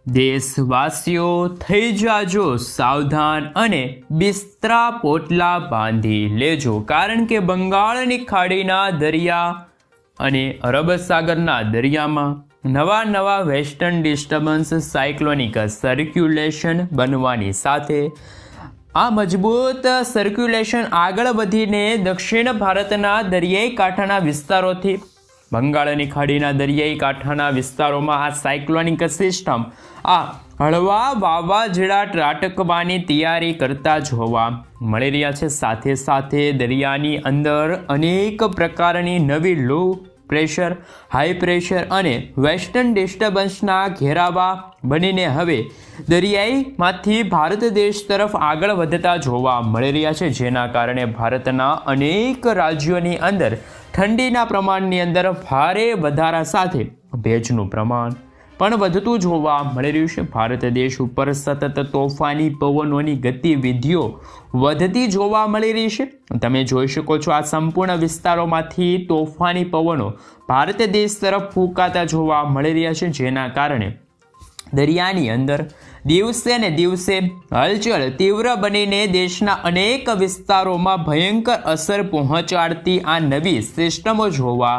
દેશવાસીઓ થઈ જાજો સાવધાન અને બિસ્તરા પોટલા બાંધી લેજો, કારણ કે બંગાળની ખાડીના દરિયા અને અરબ સાગરના દરિયામાં નવા વેસ્ટર્ન ડિસ્ટર્બન્સ સાયક્લોનિક સર્ક્યુલેશન બનવાની સાથે આ મજબૂત સર્ક્યુલેશન આગળ વધીને દક્ષિણ ભારતના દરિયાઈ કાંઠાના વિસ્તારોથી બંગાળની ખાડીના દરિયાઈ કાંઠાના વિસ્તારોમાં આ સાયક્લોનિક સિસ્ટમ આ હળવા વાવાઝોડા ત્રાટકવાની તૈયારી કરતા જોવા મળી રહ્યા છે। સાથે સાથે દરિયાની અંદર અનેક પ્રકારની નવી લો પ્રેશર, હાઈ પ્રેશર અને વેસ્ટર્ન ડિસ્ટર્બન્સના ઘેરાવા બનીને હવે દરિયાઈમાંથી ભારત દેશ તરફ આગળ વધતા જોવા મળી રહ્યા છે, જેના કારણે ભારતના અનેક રાજ્યોની અંદર ઠંડીના પ્રમાણની અંદર ભારે વધારા સાથે ભેજનું પ્રમાણ પણ વધતું જોવા મળી રહ્યું છે। ભારત દેશ ઉપર સતત તોફાની પવનોની ગતિવિધિઓ વધતી જોવા મળી રહી છે। તમે જોઈ શકો છો આ સંપૂર્ણ વિસ્તારોમાંથી તોફાની પવનો ભારત દેશ તરફ ફૂંકાતા જોવા મળી રહ્યા છે, જેના કારણે દરિયાની અંદર દિવસે ને દિવસે હલચલ તીવ્ર બનીને દેશના અનેક વિસ્તારોમાં ભયંકર અસર પહોંચાડતી આ નવી સિસ્ટમો જોવા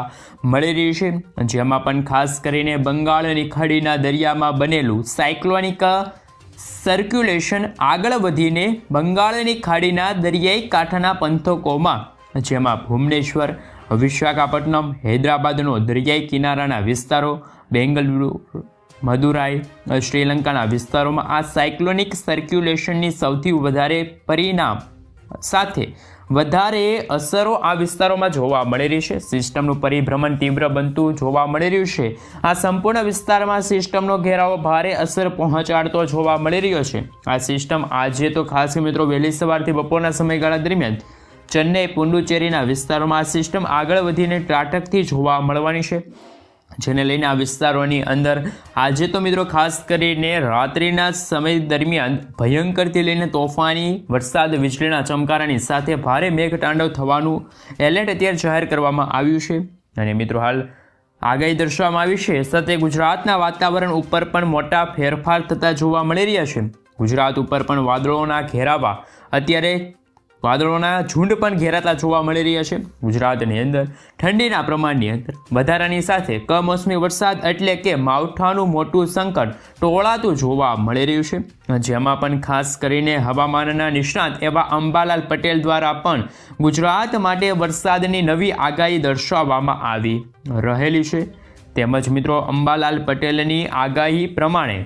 મળી રહી છે, જેમાં પણ ખાસ કરીને બંગાળની ખાડીના દરિયામાં બનેલું સાયક્લોનિક સર્ક્યુલેશન આગળ વધીને બંગાળની ખાડીના દરિયાઈ કાંઠાના પંથકોમાં, જેમાં ભુવનેશ્વર, વિશાખાપટ્ટનમ, હૈદરાબાદનો દરિયાઈ કિનારાના વિસ્તારો, બેંગલુરુ, મદુરાઈ, શ્રીલંકાના વિસ્તારોમાં આ સાયક્લોનિક સર્ક્યુલેશનની સૌથી વધારે પરિણામ સાથે વધારે અસરો આ વિસ્તારોમાં જોવા મળી રહી છે। સિસ્ટમનું પરિભ્રમણ તીવ્ર બનતું જોવા મળી રહ્યું છે। આ સંપૂર્ણ વિસ્તારમાં સિસ્ટમનો ઘેરાવો ભારે અસર પહોંચાડતો જોવા મળી રહ્યો છે। આ સિસ્ટમ આજે તો ખાસ મિત્રો વહેલી સવારથી બપોરના સમયગાળા દરમિયાન ચેન્નઈ, પુડુચેરીના વિસ્તારોમાં આ સિસ્ટમ આગળ વધીને ત્રાટકથી જોવા મળવાની છે, જેને લઈને આ વિસ્તારોની અંદર આજે તો મિત્રો ખાસ કરીને રાત્રિના સમય દરમિયાન ભયંકરથી લઈને તોફાની વરસાદ, વીજળીના ચમકારાની સાથે ભારે મેઘતાંડવ થવાનું એલર્ટ અત્યારે જાહેર કરવામાં આવ્યું છે। અને મિત્રો હાલ આગાહી દર્શાવવામાં આવી છે, સાથે ગુજરાતના વાતાવરણ ઉપર પણ મોટા ફેરફાર થતા જોવા મળી રહ્યા છે। ગુજરાત ઉપર પણ વાદળોના ઘેરાવા અત્યારે વાદળોના ઝુંડ પણ ઘેરાતા જોવા મળી રહ્યા છે। ગુજરાતની અંદર ઠંડીના પ્રમાણની અંદર વધારાની સાથે કમોસમી વરસાદ એટલે કે માવઠાનું મોટું સંકટ ટોળાતું જોવા મળી રહ્યું છે, જેમાં પણ ખાસ કરીને હવામાનના નિષ્ણાત એવા અંબાલાલ પટેલ દ્વારા પણ ગુજરાત માટે વરસાદની નવી આગાહી દર્શાવવામાં આવી રહેલી છે। તેમજ મિત્રો અંબાલાલ પટેલની આગાહી પ્રમાણે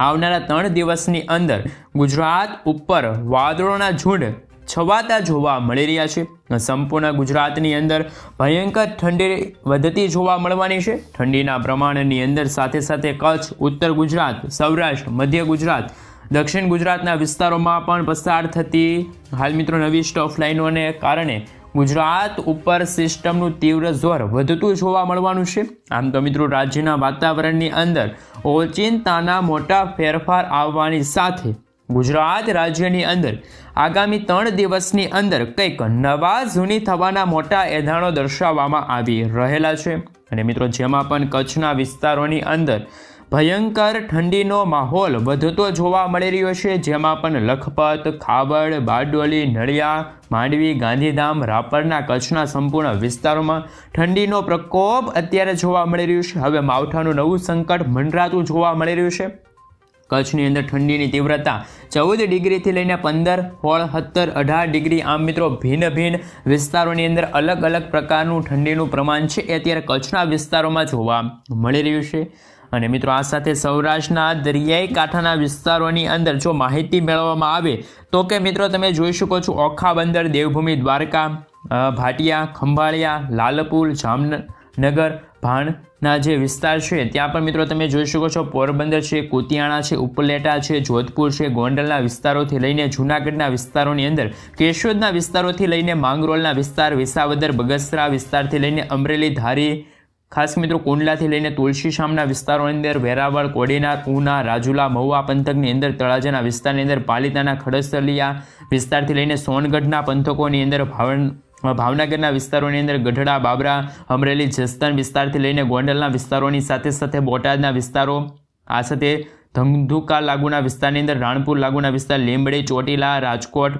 આવનારા 3 દિવસની અંદર ગુજરાત ઉપર વાદળોના ઝુંડ છવાતા જોવા મળી રહ્યા છે। સંપૂર્ણ ગુજરાતની અંદર ભયંકર ઠંડી વધતી જોવા મળવાની છે। ઠંડીના પ્રમાણની અંદર સાથે સાથે કચ્છ, ઉત્તર ગુજરાત, સૌરાષ્ટ્ર, મધ્ય ગુજરાત, દક્ષિણ ગુજરાતના વિસ્તારોમાં પણ પસાર થતી હાલ મિત્રો નવી સ્ટફ લાઇનોને કારણે ગુજરાત ઉપર સિસ્ટમનું તીવ્ર જોર વધતું જોવા મળવાનું છે। આમ તો મિત્રો રાજ્યના વાતાવરણની અંદર ઓચિંતાના મોટા ફેરફાર આવવાની સાથે ગુજરાત રાજ્યની અંદર આગામી 3 દિવસની અંદર કંઈક નવા જૂની થવાના મોટા એધાણો દર્શાવવામાં આવી રહેલા છે। અને મિત્રો જેમાં પણ કચ્છના વિસ્તારોની અંદર ભયંકર ઠંડીનો માહોલ વધતો જોવા મળી રહ્યો છે, જેમાં પણ લખપત, ખાવડ, બારડોલી, નળિયા, માંડવી, ગાંધીધામ, રાપરના કચ્છના સંપૂર્ણ વિસ્તારોમાં ઠંડીનો પ્રકોપ અત્યારે જોવા મળી રહ્યું છે। હવે માવઠાનું નવું સંકટ મંડરાતું જોવા મળી રહ્યું છે। કચ્છની અંદર ઠંડીની તીવ્રતા 14 ડિગ્રીથી લઈને 15, 16, 17, 18 ડિગ્રી આમ મિત્રો ભિન્ન વિસ્તારોની અંદર અલગ અલગ પ્રકારનું ઠંડીનું પ્રમાણ છે એ અત્યારે કચ્છના વિસ્તારોમાં જોવા મળી રહ્યું છે। અને મિત્રો આ સાથે સૌરાષ્ટ્રના દરિયાઈ કાંઠાના વિસ્તારોની અંદર જો માહિતી મેળવવામાં આવે તો કે મિત્રો તમે જોઈ શકો છો ઓખા બંદર, દેવભૂમિ દ્વારકા, ભાટિયા, ખંભાળિયા, લાલપુર, જામનગર, ભાણના જે વિસ્તાર છે ત્યાં પણ મિત્રો તમે જોઈ શકો છો પોરબંદર છે, કુતિયાણા છે, ઉપલેટા છે, જોધપુર છે, ગોંડલના વિસ્તારોથી લઈને જૂનાગઢના વિસ્તારોની અંદર કેશોદના વિસ્તારોથી લઈને માંગરોળના વિસ્તાર, વિસાવદર, બગસરા વિસ્તારથી લઈને અમરેલી, ધારી, ખાસ મિત્રો કુંડલાથી લઈને તુલસીશામના વિસ્તારોની અંદર વેરાવળ, કોડીનાર, ઉના, રાજુલા, મહુવા પંથકની અંદર તળાજાના વિસ્તારની અંદર પાલિતાના, ખડસલિયા વિસ્તારથી લઈને સોનગઢના પંથકોની અંદર ભાવનગરના વિસ્તારોની અંદર ગઢડા, બાબરા, અમરેલી, જસદણ વિસ્તારથી લઈને ગોંડલના વિસ્તારોની સાથે સાથે બોટાદના વિસ્તારો, આ સાથે ધંધુકા લાગુના વિસ્તારની અંદર, રાણપુર લાગુના વિસ્તાર, લીંબડી, ચોટીલા, રાજકોટ,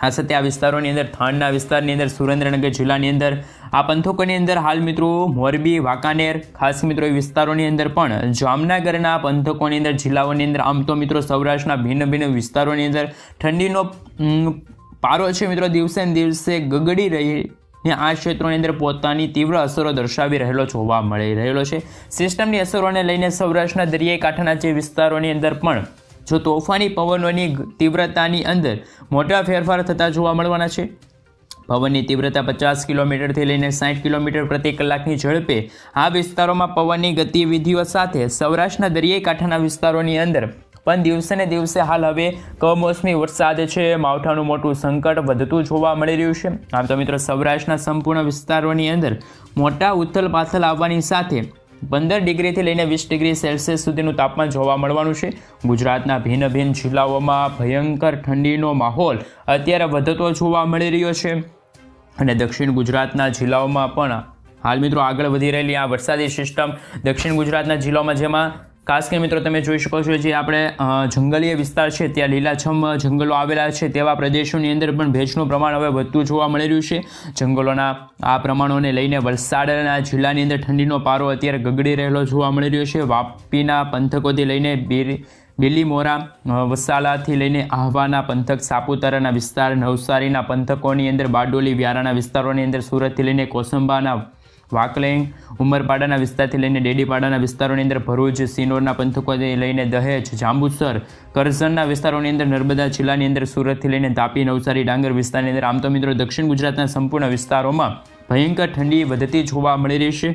આ સાથે આ વિસ્તારોની અંદર, થાણના વિસ્તારની અંદર, સુરેન્દ્રનગર જિલ્લાની અંદર, આ પંથકોની અંદર હાલ મિત્રો મોરબી, વાંકાનેર, ખાસ મિત્રો એ વિસ્તારોની અંદર પણ, જામનગરના પંથકોની અંદર, જિલ્લાઓની અંદર, આમ તો મિત્રો સૌરાષ્ટ્રના ભિન્ન ભિન્ન વિસ્તારોની અંદર ઠંડીનો પારો છે મિત્રો દિવસે ને દિવસે ગગડી રહી ને આ ક્ષેત્રોની અંદર પોતાની તીવ્ર અસરો દર્શાવી રહેલો જોવા મળી રહેલો છે. સિસ્ટમની અસરોને લઈને સૌરાષ્ટ્રના દરિયાઈ કાંઠાના જે વિસ્તારોની અંદર પણ જો તોફાની પવનોની તીવ્રતાની અંદર મોટા ફેરફાર થતા જોવા મળવાના છે. પવનની તીવ્રતા 50 કિલોમીટરથી લઈને 60 કિલોમીટર પ્રતિ કલાકની ઝડપે આ વિસ્તારોમાં પવનની ગતિવિધિઓ સાથે સૌરાષ્ટ્રના દરિયાઈ કાંઠાના વિસ્તારોની અંદર પણ દિવસે ને દિવસે હાલ હવે કમોસમી વરસાદ છે, માવઠાનું મોટું સંકટ વધતું જોવા મળી રહ્યું છે. આમ તો મિત્રો સૌરાષ્ટ્રના સંપૂર્ણ વિસ્તારોની અંદર મોટા ઉથલ પાથલ આવવાની સાથે 15 ડિગ્રીથી લઈને 20 ડિગ્રી સેલ્સિયસ સુધીનું તાપમાન જોવા મળવાનું છે. ગુજરાતના ભિન્ન ભિન્ન જિલ્લાઓમાં ભયંકર ઠંડીનો માહોલ અત્યારે વધતો જોવા મળી રહ્યો છે અને દક્ષિણ ગુજરાતના જિલ્લાઓમાં પણ હાલ મિત્રો આગળ વધી રહેલી આ વરસાદી સિસ્ટમ દક્ષિણ ગુજરાતના જિલ્લાઓમાં, જેમાં ખાસ કરીને મિત્રો તમે જોઈ શકો છો જે આપણે જંગલીય વિસ્તાર છે ત્યાં લીલાછમ જંગલો આવેલા છે તેવા પ્રદેશોની અંદર પણ ભેજનું પ્રમાણ હવે વધતું જોવા મળી રહ્યું છે. જંગલોના આ પ્રમાણોને લઈને વલસાડના જિલ્લાની અંદર ઠંડીનો પારો અત્યારે ગગડી રહેલો જોવા મળી રહ્યો છે. વાપીના પંથકોથી લઈને બિલીમોરા, વસાલાથી લઈને આહવાના પંથક, સાપુતારાના વિસ્તાર, નવસારીના પંથકોની અંદર, બારડોલી, વ્યારાના વિસ્તારોની અંદર, સુરતથી લઈને કોસંબાના, વાકલેંગ, ઉમરપાડાના વિસ્તારથી લઈને ડેડીપાડાના વિસ્તારોની અંદર, ભરૂચ, સિનોરના પંથકોથી લઈને દહેજ, જાંબુસર, કરજણના વિસ્તારોની અંદર, નર્મદા જિલ્લાની અંદર, સુરતથી લઈને તાપી, નવસારી, ડાંગર વિસ્તારની અંદર, આમ તો મિત્રો દક્ષિણ ગુજરાતના સંપૂર્ણ વિસ્તારોમાં ભયંકર ઠંડી વધતી જોવા મળી રહી છે.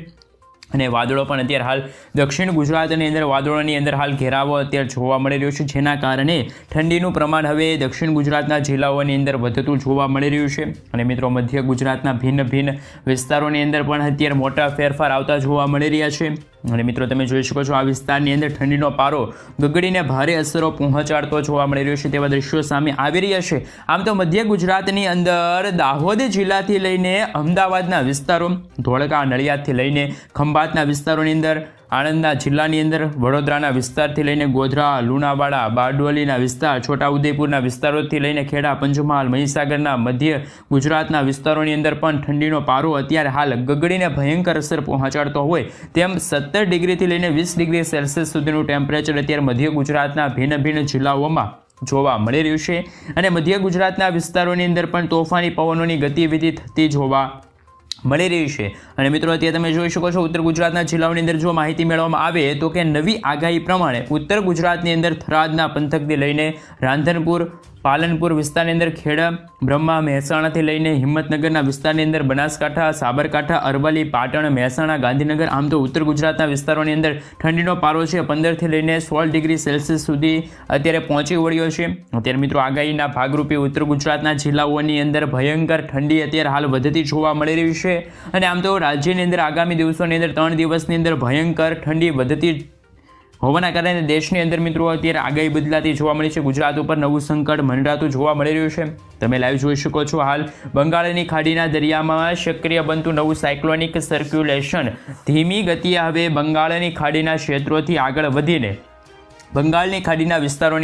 અને વાદળો પણ અત્યારે હાલ દક્ષિણ ગુજરાતની અંદર વાદળોની અંદર હાલ ઘેરાવો અત્યારે જોવા મળી રહ્યો છે, જેના કારણે ઠંડીનું પ્રમાણ હવે દક્ષિણ ગુજરાતના જિલ્લાઓની અંદર વધતું જોવા મળી રહ્યું છે. અને મિત્રો મધ્ય ગુજરાતના ભિન્ન ભિન્ન વિસ્તારોની અંદર પણ અત્યારે મોટા ફેરફાર આવતા જોવા મળી રહ્યા છે. અને મિત્રો તમે જોઈ શકો છો આ વિસ્તારની અંદર ઠંડીનો પારો ગગડીને ભારે અસરો પહોંચાડતો જોવા મળી રહ્યો છે તેવા દ્રશ્યો સામે આવી રહ્યા છે. આમ તો મધ્ય ગુજરાતની અંદર દાહોદ જિલ્લાથી લઈને અમદાવાદના વિસ્તારો, ધોળકા, નડિયાદથી લઈને ખંભાતના વિસ્તારોની અંદર, આણંદના જિલ્લાની અંદર, વડોદરાના વિસ્તારથી લઈને ગોધરા, લુણાવાડા, બારડોલીના વિસ્તાર, છોટાઉદેપુરના વિસ્તારોથી લઈને ખેડા, પંચમહાલ, મહીસાગરના, મધ્ય ગુજરાતના વિસ્તારોની અંદર પણ ઠંડીનો પારો અત્યારે હાલ ગગડીને ભયંકર અસર પહોંચાડતો હોય તેમ 17 ડિગ્રીથી લઈને 20 ડિગ્રી સેલ્સિયસ સુધીનું ટેમ્પરેચર અત્યારે મધ્ય ગુજરાતના ભિન્ન ભિન્ન જિલ્લાઓમાં જોવા મળી રહ્યું છે. અને મધ્ય ગુજરાતના વિસ્તારોની અંદર પણ તોફાની પવનોની ગતિવિધિ થતી જોવા મળી રહી છે. અને મિત્રો અત્યારે તમે જોઈ શકો છો ઉત્તર ગુજરાતના જિલ્લાઓની અંદર જો માહિતી મેળવવામાં આવે તો કે નવી આગાહી પ્રમાણે ઉત્તર ગુજરાતની અંદર થરાદના પંથકથી લઈને રાંધનપુર, પાલનપુર વિસ્તારની અંદર, ખેડા, બ્રહ્મા, મહેસાણાથી લઈને હિંમતનગરના વિસ્તારની અંદર, બનાસકાંઠા, સાબરકાંઠા, અરવલ્લી, પાટણ, મહેસાણા, ગાંધીનગર, આમ તો ઉત્તર ગુજરાતના વિસ્તારોની અંદર ઠંડીનો પારો છે 15થી લઈને 16 ડિગ્રી સેલ્સિયસ સુધી અત્યારે પહોંચી વળ્યો છે. અત્યારે મિત્રો આગાહીના ભાગરૂપે ઉત્તર ગુજરાતના જિલ્લાઓની અંદર ભયંકર ઠંડી અત્યારે હાલ વધતી જોવા મળી રહી છે. અને આમ તો રાજ્યની અંદર આગામી દિવસોની અંદર 3 દિવસની અંદર ભયંકર ઠંડી વધતી હોવાના કારણે દેશની અંદર મિત્રો અત્યારે આગાહી બદલાતી જોવા મળી છે. ગુજરાત ઉપર નવું સંકટ મંડાતું જોવા મળી રહ્યું છે. તમે લાઈવ જોઈ શકો છો હાલ બંગાળની ખાડીના દરિયામાં સક્રિય બનતું નવું સાયક્લોનિક સર્ક્યુલેશન ધીમી ગતિએ હવે બંગાળની ખાડીના ક્ષેત્રોથી આગળ વધીને બંગાળની ખાડીના વિસ્તારોની